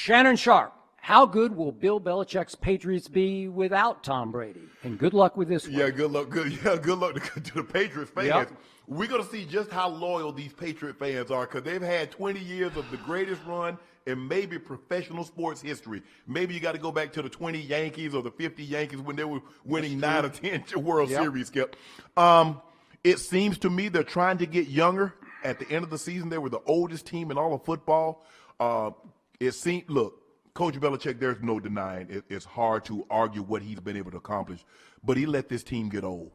Shannon Sharpe. How good will Bill Belichick's Patriots be without Tom Brady? And good luck with this one. Yeah, good luck. Good luck to the Patriots fans. Yep. We're going to see just how loyal these Patriot fans are because they've had 20 years of the greatest run in maybe professional sports history. Maybe you got to go back to the 20 Yankees or the 50 Yankees when they were winning 9 or 10 World Series, Skip. It seems to me they're trying to get younger. At the end of the season, they were the oldest team in all of football. Look, Coach Belichick, there's no denying it's hard to argue what he's been able to accomplish, but he let this team get old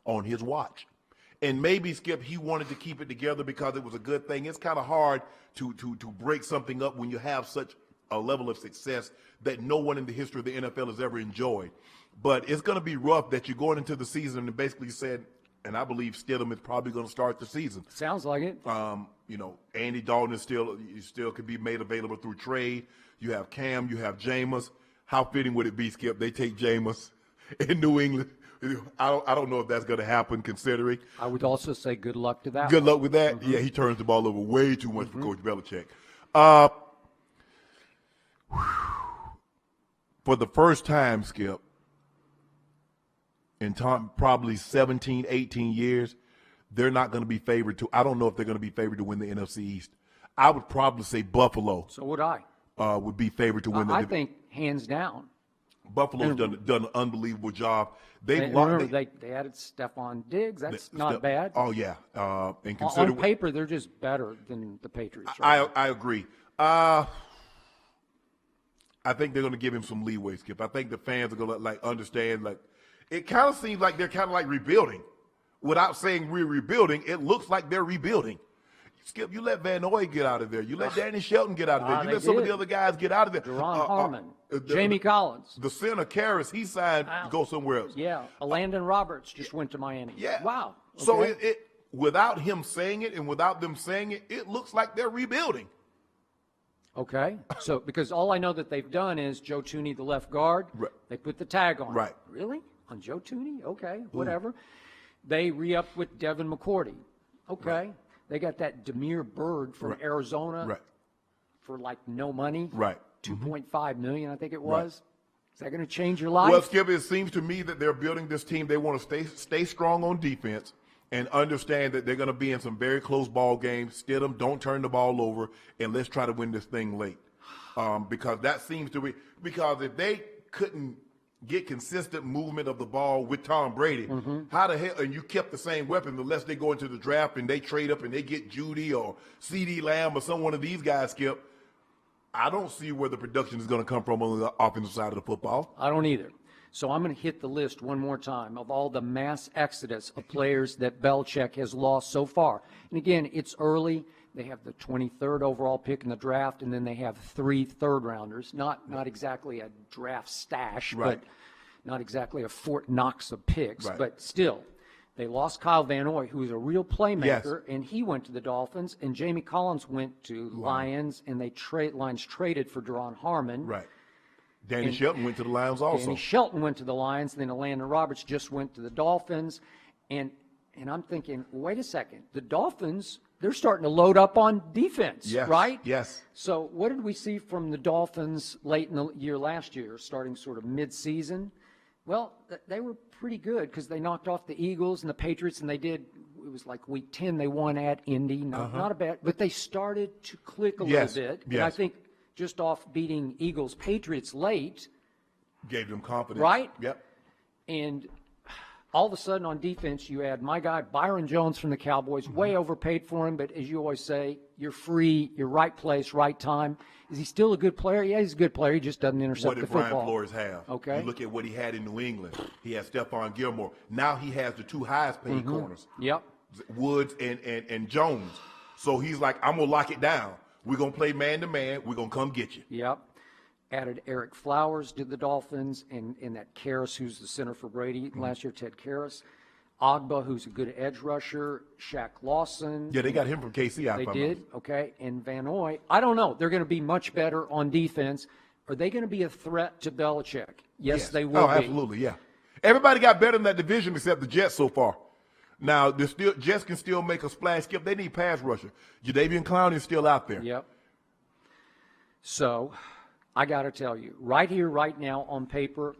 on his watch. And maybe, Skip, he wanted to keep it together because it was a good thing. It's kind of hard to break something up when you have such a level of success that no one in the history of the NFL has ever enjoyed. But it's going to be rough that you're going into the season and basically said, and I believe Stidham is probably going to start the season. Sounds like it. Andy Dalton is still could be made available through trade. You have Cam, you have Jameis. How fitting would it be, Skip? They take Jameis in New England. I don't know if that's going to happen, considering. I would also say good luck to that. Good luck with that. Yeah, he turns the ball over way too much for Coach Belichick. For the first time, Skip, in probably 17, 18 years, they're not going to be favored to. I don't know if they're going to be favored to win the NFC East. I would probably say Buffalo. So would I. Would be favored to win the. I think hands down. Buffalo's done an unbelievable job. They added Stephon Diggs. That's not bad. Oh yeah, and on paper they're just better than the Patriots. Right? I agree. I think they're going to give him some leeway, Skip. I think the fans are going to understand. It kind of seems like they're kind of like rebuilding. Without saying we're rebuilding, it looks like they're rebuilding. Skip, you let Van Noy get out of there. You let Danny Shelton get out of there. You let some of the other guys get out of there. Deron Harmon, Jamie Collins. The center, Karras, he signed to go somewhere else. Yeah, Landon Roberts just went to Miami. Yeah. Wow. Okay. So it without him saying it and without them saying it, it looks like they're rebuilding. Okay. So because all I know that they've done is Joe Tooney, the left guard, they put the tag on. Right. Really? On Joe Tooney? Okay, whatever. They re-upped with Devin McCourty. Okay. Right. They got that Demir Bird from Arizona for no money. Right. $2.5 million, I think it was. Right. Is that going to change your life? Well, Skip, it seems to me that they're building this team. They want to stay strong on defense and understand that they're going to be in some very close ball games. Stidham, don't turn the ball over, and let's try to win this thing late. Because that seems to be – because if they couldn't get consistent movement of the ball with Tom Brady, how the hell – and you kept the same weapon unless they go into the draft and they trade up and they get Judy or CeeDee Lamb or some one of these guys, Skip. I don't see where the production is going to come from on the offensive side of the football. I don't either. So I'm going to hit the list one more time of all the mass exodus of players that Belichick has lost so far. And again, it's early. They have the 23rd overall pick in the draft, and then they have 3 third-rounders. Not exactly a draft stash, but not exactly a Fort Knox of picks. Right. But still, they lost Kyle Van Noy, who is a real playmaker, and he went to the Dolphins. And Jamie Collins went to Lions, and Lions traded for Deron Harmon. Right. Danny Shelton went to the Lions also. Danny Shelton went to the Lions, then Landon Roberts just went to the Dolphins. And I'm thinking, wait a second, the Dolphins, they're starting to load up on defense, right? Yes. So what did we see from the Dolphins late in the year last year, starting sort of mid-season? Well, they were pretty good because they knocked off the Eagles and the Patriots, and it was like week 10 they won at Indy. Not a bad, but they started to click a little bit. And I think just off beating Eagles, Patriots late. Gave them confidence. Right? Yep. And all of a sudden on defense, you add my guy, Byron Jones from the Cowboys, way overpaid for him, but as you always say, you're free, you're right place, right time. Is he still a good player? Yeah, he's a good player. He just doesn't intercept the football. What did Brian Flores have? Okay. You look at what he had in New England. He had Stephon Gilmore. Now he has the 2 highest paid corners. Yep. Woods and Jones. So he's like, I'm going to lock it down. We're going to play man-to-man. We're going to come get you. Yep. Added Eric Flowers to the Dolphins, and that Karras, who's the center for Brady last year, Ted Karras. Ogba, who's a good edge rusher. Shaq Lawson. Yeah, they got him from KC. They did, okay. And Van Noy. I don't know. They're going to be much better on defense. Are they going to be a threat to Belichick? Yes, they will be. Absolutely, yeah. Everybody got better in that division except the Jets so far. Now, Jets can still make a splash. Skip, they need pass rusher. Jadeveon Clowney is still out there. Yep. So I got to tell you, right here, right now, on paper,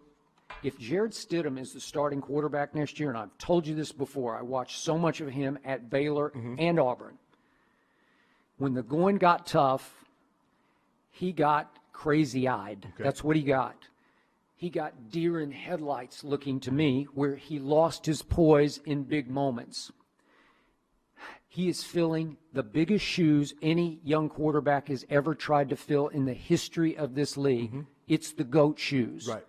if Jared Stidham is the starting quarterback next year, and I've told you this before, I watched so much of him at Baylor and Auburn. When the going got tough, he got crazy-eyed. Okay. That's what he got. He got deer in headlights looking to me, where he lost his poise in big moments. He is filling the biggest shoes any young quarterback has ever tried to fill in the history of this league. It's the GOAT shoes. Right.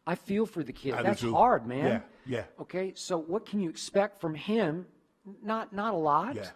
I feel for the kid. I That's do too. hard, man. Yeah. Okay, so what can you expect from him? Not a lot. Yeah.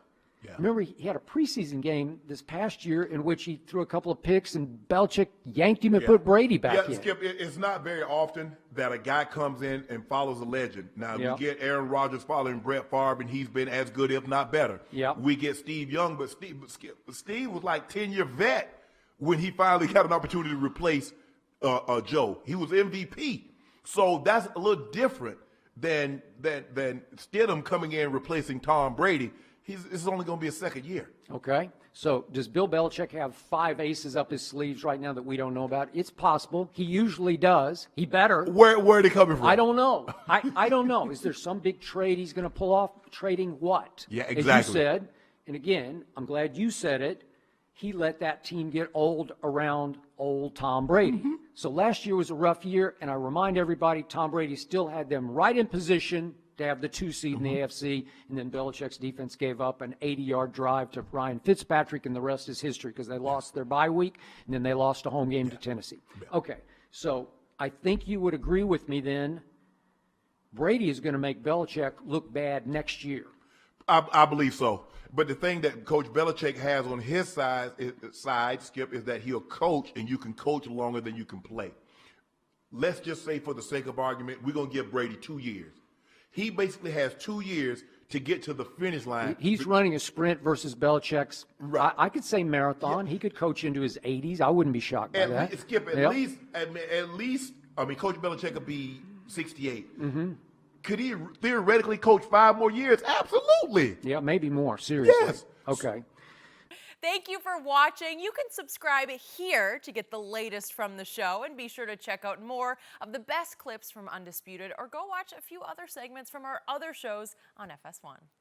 Remember, he had a preseason game this past year in which he threw a couple of picks and Belichick yanked him and put Brady back in. Skip, it's not very often that a guy comes in and follows a legend. Now, we get Aaron Rodgers following Brett Favre, and he's been as good, if not better. We get Steve Young, but Steve was like 10-year vet when he finally got an opportunity to replace Joe. He was MVP. So that's a little different than Stidham coming in and replacing Tom Brady. This is only going to be a second year. Okay. So does Bill Belichick have 5 aces up his sleeves right now that we don't know about? It's possible. He usually does. He better. Where are they coming from? I don't know. I don't know. Is there some big trade he's going to pull off? Trading what? Yeah, exactly. As you said, and again, I'm glad you said it, he let that team get old around old Tom Brady. So last year was a rough year, and I remind everybody Tom Brady still had them right in position to have the 2 seed in the AFC, and then Belichick's defense gave up an 80-yard drive to Ryan Fitzpatrick, and the rest is history because they lost their bye week, and then they lost a home game to Tennessee. Okay, so I think you would agree with me then, Brady is going to make Belichick look bad next year. I believe so. But the thing that Coach Belichick has on his side, Skip, is that he'll coach, and you can coach longer than you can play. Let's just say, for the sake of argument, we're going to give Brady 2 years. He basically has 2 years to get to the finish line. He's running a sprint versus Belichick's. Right. I could say marathon. He could coach into his 80s. I wouldn't be shocked by that. Skip, at least, I mean, Coach Belichick could be 68. Could he theoretically coach 5 more years? Absolutely. Yeah, maybe more. Seriously. Yes. Okay. Thank you for watching. You can subscribe here to get the latest from the show, and be sure to check out more of the best clips from Undisputed, or go watch a few other segments from our other shows on FS1.